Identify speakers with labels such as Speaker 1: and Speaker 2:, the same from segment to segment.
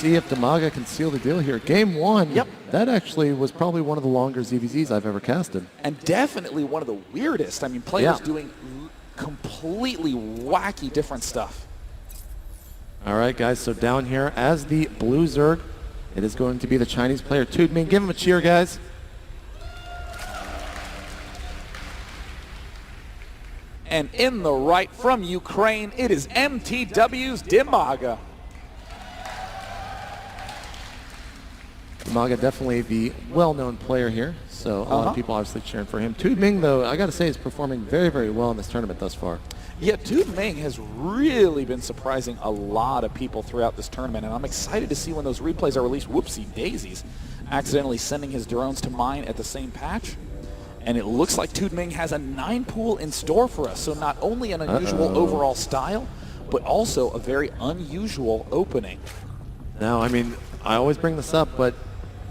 Speaker 1: see if Dimaga can seal the deal here. Game 1,
Speaker 2: yep.
Speaker 1: That actually was probably one of the longer ZVZs I've ever casted.
Speaker 2: And definitely one of the weirdest. I mean, players doing completely wacky different stuff.
Speaker 1: All right, guys, so down here as the blue Zerg, it is going to be the Chinese player ToodMing. Give him a cheer, guys.
Speaker 2: And in the right from Ukraine, it is mTw.Dimaga.
Speaker 1: Dimaga definitely the well-known player here, so a lot of people obviously cheering for him. ToodMing, though, I got to say, is performing very, very well in this tournament thus far.
Speaker 2: Yeah, ToodMing has really been surprising a lot of people throughout this tournament, and I'm excited to see when those replays are released. Whoopsie daisies, accidentally sending his drones to mine at the same patch. And it looks like ToodMing has a 9 pool in store for us, so not only an unusual overall style, but also a very unusual opening.
Speaker 1: Now, I mean, I always bring this up, but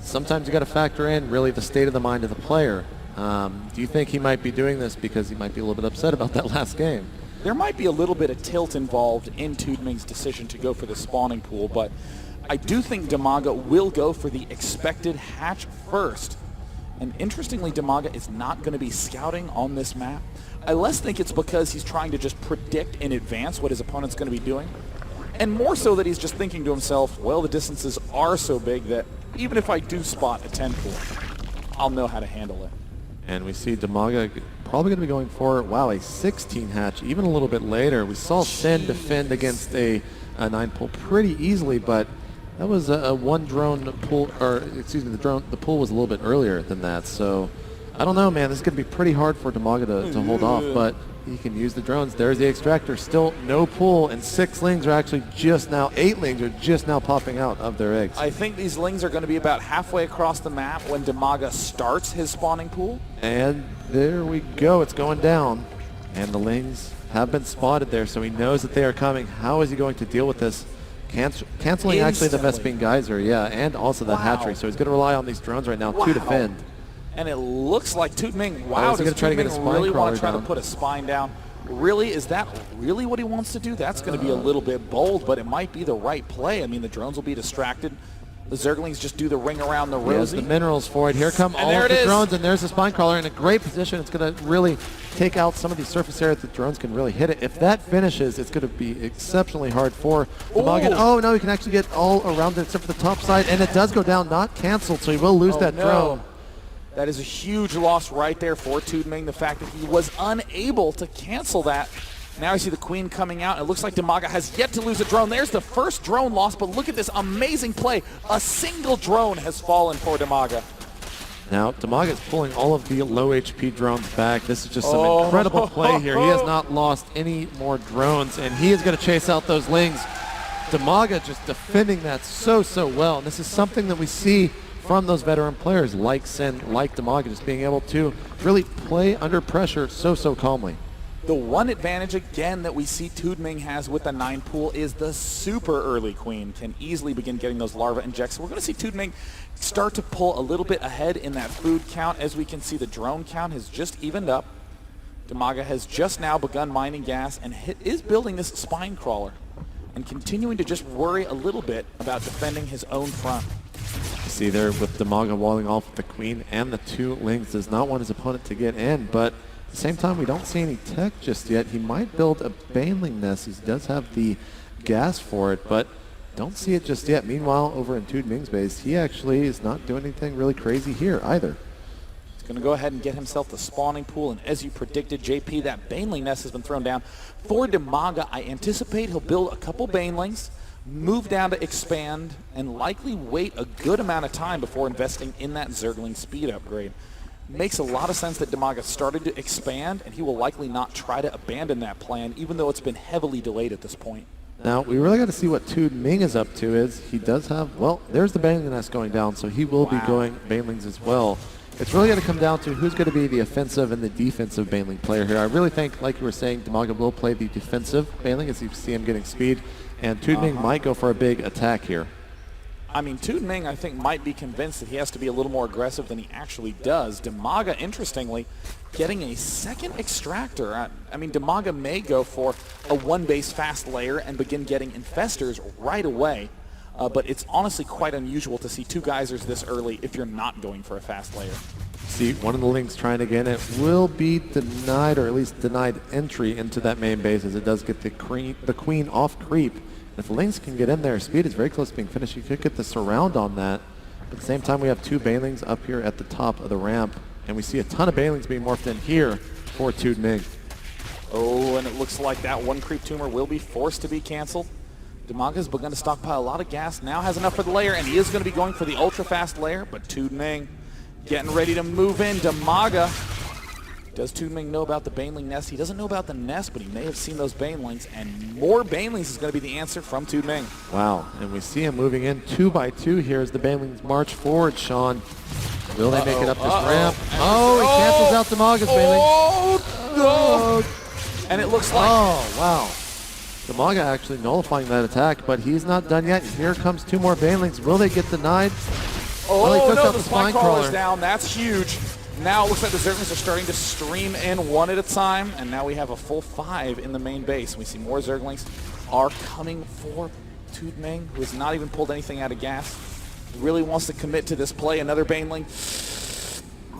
Speaker 1: sometimes you got to factor in really the state of the mind of the player. Do you think he might be doing this because he might be a little bit upset about that last game?
Speaker 2: There might be a little bit of tilt involved in ToodMing's decision to go for the spawning pool, but I do think Dimaga will go for the expected hatch first. And interestingly, Dimaga is not going to be scouting on this map. I less think it's because he's trying to just predict in advance what his opponent's going to be doing, and more so that he's just thinking to himself, well, the distances are so big that even if I do spot a 10 pool, I'll know how to handle it.
Speaker 1: And we see Dimaga probably going to be going for, wow, a 16 hatch, even a little bit later. We saw Sin defend against a 9 pool pretty easily, but that was a 1 drone pool, or excuse me, the pool was a little bit earlier than that. So I don't know, man. This is going to be pretty hard for Dimaga to hold off, but he can use the drones. There's the extractor. Still no pool, and 6 lings are actually just now, 8 lings are just now popping out of their eggs.
Speaker 2: I think these lings are going to be about halfway across the map when Dimaga starts his spawning pool.
Speaker 1: And there we go. It's going down. And the lings have been spotted there, so he knows that they are coming. How is he going to deal with this? Canceling actually the Vespene Geyser, yeah, and also the hatchery. So he's going to rely on these drones right now to defend.
Speaker 2: And it looks like ToodMing, wow,
Speaker 1: does ToodMing really want to try
Speaker 2: to put a spine down? Really, is that really what he wants to do? That's going to be a little bit bold, but it might be the right play. I mean, the drones will be distracted. The Zerglings just do the ring around the rosy.
Speaker 1: Yes, the minerals for it. Here come all of the drones, and there's the spine crawler in a great position. It's going to really take out some of these surface areas. The drones can really hit it. If that finishes, it's going to be exceptionally hard for Dimaga. Oh, no, he can actually get all around it except for the top side, and it does go down, not canceled, so he will lose that drone.
Speaker 2: That is a huge loss right there for ToodMing, the fact that he was unable to cancel that. Now you see the queen coming out. It looks like Dimaga has yet to lose a drone. There's the first drone loss, but look at this amazing play. A single drone has fallen for Dimaga.
Speaker 1: Now, Dimaga is pulling all of the low HP drones back. This is just some incredible play here. He has not lost any more drones, and he is going to chase out those lings. Dimaga just defending that so well. And this is something that we see from those veteran players like Sin, like Dimaga, just being able to really play under pressure so calmly.
Speaker 2: The one advantage, again, that we see ToodMing has with the 9 pool is the super early queen can easily begin getting those larva injects. We're going to see ToodMing start to pull a little bit ahead in that food count. As we can see, the drone count has just evened up. Dimaga has just now begun mining gas and is building this spine crawler and continuing to just worry a little bit about defending his own front.
Speaker 1: You see there with Dimaga walling off with the queen and the 2 lings, does not want his opponent to get in, but at the same time, we don't see any tech just yet. He might build a baneling nest. He does have the gas for it, but don't see it just yet. Meanwhile, over in ToodMing's base, he actually is not doing anything really crazy here either.
Speaker 2: He's going to go ahead and get himself the spawning pool, and as you predicted, JP, that baneling nest has been thrown down. For Dimaga, I anticipate he'll build a couple banelings, move down to expand, and likely wait a good amount of time before investing in that Zergling speed upgrade. Makes a lot of sense that Dimaga started to expand, and he will likely not try to abandon that plan, even though it's been heavily delayed at this point.
Speaker 1: Now, we really got to see what ToodMing is up to. He does have, well, there's the baneling nest going down, so he will be going banelings as well. It's really going to come down to who's going to be the offensive and the defensive baneling player here. I really think, like you were saying, Dimaga will play the defensive baneling as you see him getting speed, and ToodMing might go for a big attack here.
Speaker 2: I mean, ToodMing, I think, might be convinced that he has to be a little more aggressive than he actually does. Dimaga, interestingly, getting a second extractor. I mean, Dimaga may go for a 1 base fast layer and begin getting infestors right away. but it's honestly quite unusual to see two geysers this early if you're not going for a fast layer.
Speaker 1: See, one of the Lings trying to get it will be denied, or at least denied entry into that main base, as it does get the queen off creep. If the Lings can get in there, speed is very close to being finished. You could get the surround on that. At the same time, we have two Banelings up here at the top of the ramp, and we see a ton of Banelings being morphed in here for ToodMing.
Speaker 2: Oh, and it looks like that one creep tumor will be forced to be canceled. Dimaga's begun to stockpile a lot of gas, now has enough for the layer, and he is going to be going for the ultra-fast layer, but ToodMing getting ready to move in. Dimaga. Does ToodMing know about the Baneling nest? He doesn't know about the nest, but he may have seen those Banelings, and more Banelings is going to be the answer from ToodMing.
Speaker 1: Wow, and we see him moving in 2 by 2 here as the Banelings march forward, Sean. Will they make it up this ramp? Oh, he cancels out Dimaga's Baneling.
Speaker 2: No. And it looks like...
Speaker 1: Oh, wow. Dimaga actually nullifying that attack, but he's not done yet. Here comes 2 more Banelings. Will they get denied?
Speaker 2: Oh,
Speaker 1: well, he took
Speaker 2: no,
Speaker 1: out
Speaker 2: the spine crawler's down. That's huge. Now it looks like the Zerglings are starting to stream in one at a time, and now we have a full 5 in the main base. We see more Zerglings are coming for ToodMing, who has not even pulled anything out of gas. Really wants to commit to this play. Another Baneling.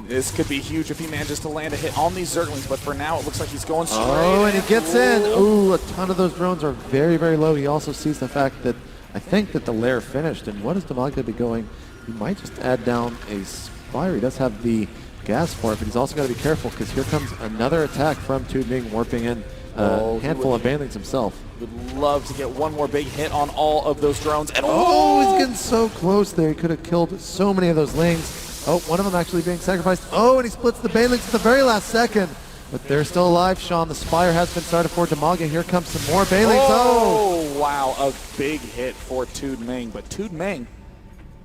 Speaker 2: This could be huge if he manages to land a hit on these Zerglings, but for now it looks like he's going straight.
Speaker 1: Oh, and he gets in. Ooh, a ton of those drones are very, very low. He also sees the fact that I think that the lair finished, and what is Dimaga be going? He might just add down a Spire. He does have the gas for it, but he's also got to be careful because here comes another attack from ToodMing, warping in a handful of Banelings himself.
Speaker 2: Would love to get one more big hit on all of those drones. And
Speaker 1: he's getting so close there. He could have killed so many of those Lings. Oh, one of them actually being sacrificed. Oh, and he splits the Banelings at the very last second. But they're still alive, Sean. The Spire has been started for Dimaga. Here comes some more Banelings.
Speaker 2: Oh, wow. A big hit for ToodMing. But ToodMing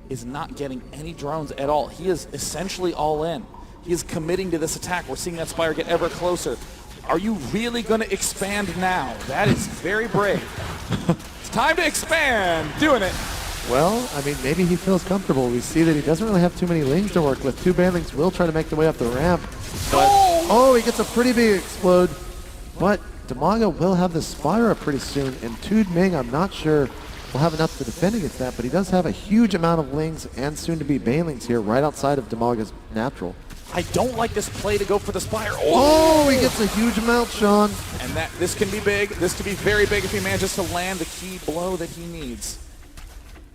Speaker 2: is not getting any drones at all. He is essentially all in. He is committing to this attack. We're seeing that Spire get ever closer. Are you really going to expand now? That is very brave. It's time to expand. Doing it.
Speaker 1: Well, I mean, maybe he feels comfortable. We see that he doesn't really have too many Lings to work with. 2 Banelings will try to make their way up the ramp. But, oh, he gets a pretty big explode. But Dimaga will have the Spire up pretty soon. And ToodMing, I'm not sure will have enough to defend against that, but he does have a huge amount of Lings and soon-to-be Banelings here right outside of Dimaga's natural.
Speaker 2: I don't like this play to go for the Spire.
Speaker 1: Oh, he gets a huge amount, Sean.
Speaker 2: And this can be big. This could be very big if he manages to land the key blow that he needs.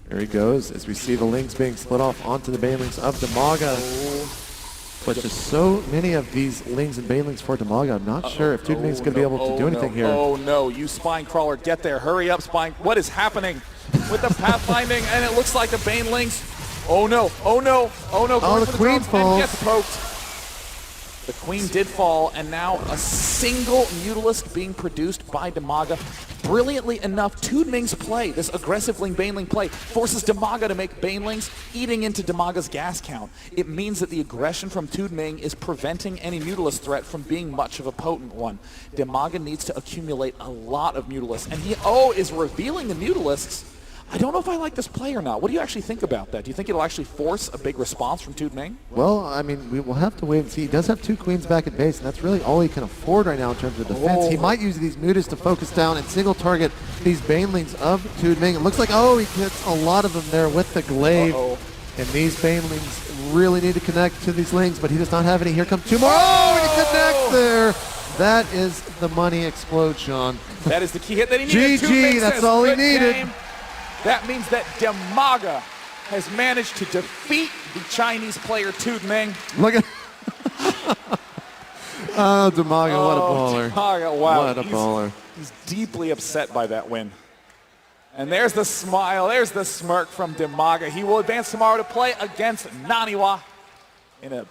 Speaker 1: There he goes as we see the Lings being split off onto the Banelings of Dimaga. But just so many of these Lings and Banelings for Dimaga. I'm not sure if ToodMing's going to be able to do anything here.
Speaker 2: Oh no, you Spine Crawler, get there. Hurry up, Spine. What is happening with the pathfinding? And it looks like the Banelings. Oh no, oh no, oh no.
Speaker 1: Oh, the Queen falls.
Speaker 2: Gets poked. The Queen did fall, and now a single Mutalisk being produced by Dimaga. Brilliantly enough, ToodMing's play, this aggressive Baneling play, forces Dimaga to make Banelings, eating into Dimaga's gas count. It means that the aggression from ToodMing is preventing any Mutalisk threat from being much of a potent one. Dimaga needs to accumulate a lot of Mutalisks, and he is revealing the Mutalisks. I don't know if I like this play or not. What do you actually think about that? Do you think it'll actually force a big response from ToodMing?
Speaker 1: Well, I mean, we will have to wait and see. He does have 2 Queens back at base, and that's really all he can afford right now in terms of defense. He might use these Mutas to focus down and single target these Banelings of ToodMing. It looks like, he hits a lot of them there with the glaive. And these Banelings really need to connect to these Lings, but he does not have any. Here come 2 more. Oh, and he connects there. That is the money explode, Sean.
Speaker 2: That is the key hit that he needed.
Speaker 1: GG, that's all he needed.
Speaker 2: Game. That means that Dimaga has managed to defeat the Chinese player ToodMing.
Speaker 1: Look at oh, Dimaga, what a baller.
Speaker 2: Dimaga, wow.
Speaker 1: What a baller.
Speaker 2: He's deeply upset by that win. And there's the smile, there's the smirk from Dimaga. He will advance tomorrow to play against Naniwa in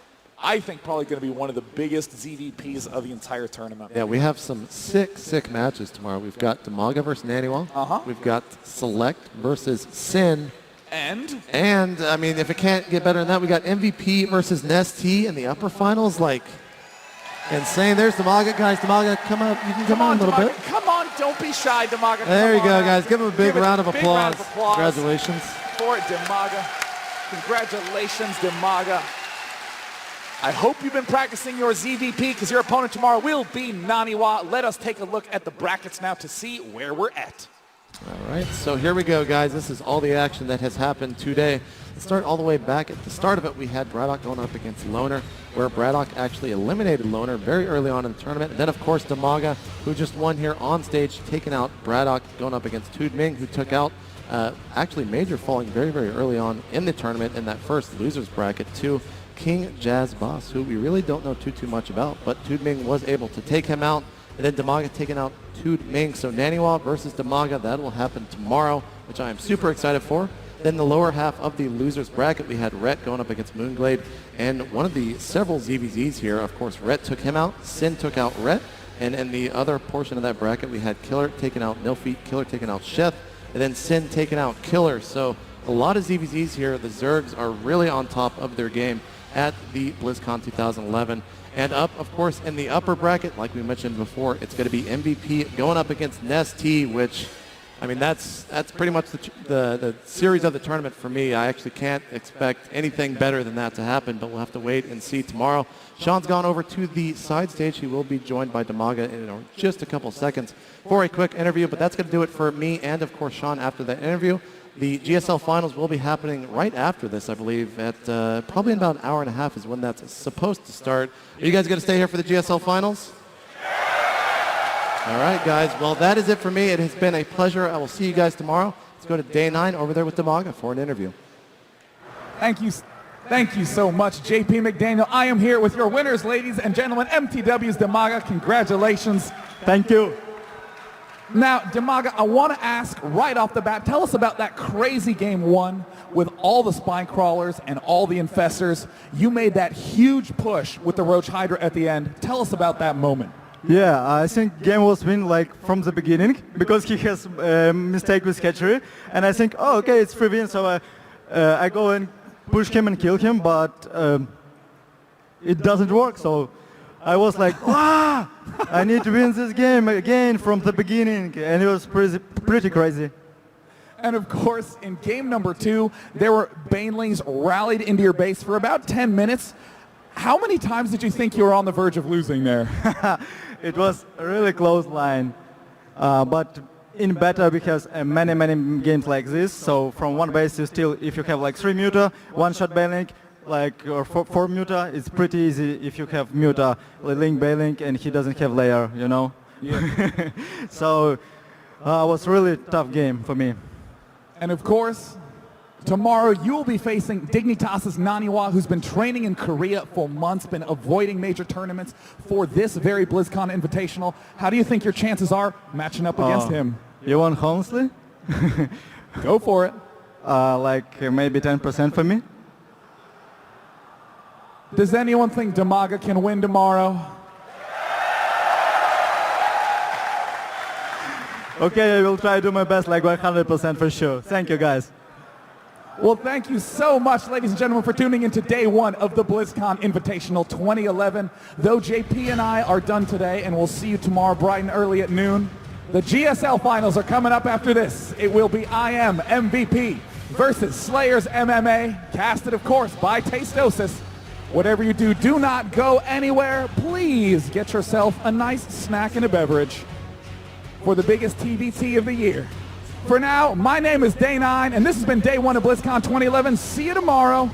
Speaker 2: I think probably going to be one of the biggest ZVPs of the entire tournament.
Speaker 1: Yeah, we have some sick matches tomorrow. We've got Dimaga versus Naniwa. We've got Select versus Sin.
Speaker 2: And,
Speaker 1: I mean, if it can't get better than that, we got MVP versus Nestea in the upper finals. Like, insane. There's Dimaga, guys. Dimaga, come up. You can come on a little
Speaker 2: Dimaga,
Speaker 1: bit.
Speaker 2: Come on, don't be shy, Dimaga.
Speaker 1: There you go, guys. Give him a big round of applause.
Speaker 2: Congratulations. For Dimaga. Congratulations, Dimaga. I hope you've been practicing your ZVP because your opponent tomorrow will be Naniwa. Let us take a look at the brackets now to see where we're at.
Speaker 1: All right, so here we go, guys. This is all the action that has happened today. Let's start all the way back. At the start of it, we had Braddock going up against Loner, where Braddock actually eliminated Loner very early on in the tournament. And then, of course, Dimaga, who just won here on stage, taking out Braddock, going up against ToodMing, who took out actually Major, falling very, very early on in the tournament in that first losers bracket to King Jazz Boss, who we really don't know too much about, but ToodMing was able to take him out. And then Dimaga taking out ToodMing. So Naniwa versus Dimaga, that will happen tomorrow, which I am super excited for. Then the lower half of the losers bracket, we had Rhett going up against Moonglade, and one of the several ZVZs here, of course, Rhett took him out, Sin took out Rhett, and in the other portion of that bracket, we had Killer taking out Nilfeet, Killer taking out Sheth, and then Sin taking out Killer. So a lot of ZVZs here. The Zergs are really on top of their game at the BlizzCon 2011. And up, of course, in the upper bracket, like we mentioned before, it's going to be MVP going up against Nestea, which, I mean, that's pretty much the series of the tournament for me. I actually can't expect anything better than that to happen, but we'll have to wait and see tomorrow. Sean's gone over to the side stage. He will be joined by Dimaga in just a couple seconds for a quick interview, but that's going to do it for me and, of course, Sean after that interview. The GSL finals will be happening right after this, I believe, at probably in about an hour and a half is when that's supposed to start. Are you guys going to stay here for the GSL finals? All right, guys. Well, that is it for me. It has been a pleasure. I will see you guys tomorrow. Let's go to day 9 over there with Dimaga for an interview.
Speaker 2: Thank you so much, JP McDaniel. I am here with your winners, ladies and gentlemen, mTw.Dimaga. Congratulations.
Speaker 3: Thank you.
Speaker 2: Now, Dimaga, I want to ask right off the bat, tell us about that crazy game 1 with all the spine crawlers and all the infestors. You made that huge push with the Roach Hydra at the end. Tell us about that moment.
Speaker 3: Yeah, I think game was win like from the beginning because he has mistake with Sketchery, and I think, oh, okay, it's free win, so I go and push him and kill him, but it doesn't work. So I was like, ah, I need to win this game again from the beginning, and it was pretty crazy.
Speaker 2: And of course, in game number 2, there were Banelings rallied into your base for about 10 minutes. How many times did you think you were on the verge of losing there?
Speaker 3: It was a really close line, but in beta we have many games like this. So from one base you still, if you have like 3 Muta, 1-shot Baneling, like or 4 Muta, it's pretty easy if you have Muta, Link Baneling, and he doesn't have layer, you know. Yeah. So it was really tough game for me.
Speaker 2: And of course, tomorrow you will be facing Dignitas's Naniwa, who's been training in Korea for months, been avoiding major tournaments for this very BlizzCon Invitational. How do you think your chances are matching up against him?
Speaker 3: You want honestly?
Speaker 2: Go for it.
Speaker 3: Like maybe 10% for me.
Speaker 2: Does anyone think Dimaga can win tomorrow?
Speaker 3: Okay, I will try to do my best, like 100% for sure. Thank you, guys.
Speaker 2: Well, thank you so much, ladies and gentlemen, for tuning in to day 1 of the BlizzCon Invitational 2011. Though JP and I are done today, and we'll see you tomorrow bright and early at noon, the GSL finals are coming up after this. It will be I Am MVP versus Slayers MMA, casted, of course, by Tastosis. Whatever you do, do not go anywhere. Please get yourself a nice snack and a beverage for the biggest TBT of the year. For now, my name is Day 9, and this has been Day 1 of BlizzCon 2011. See you tomorrow.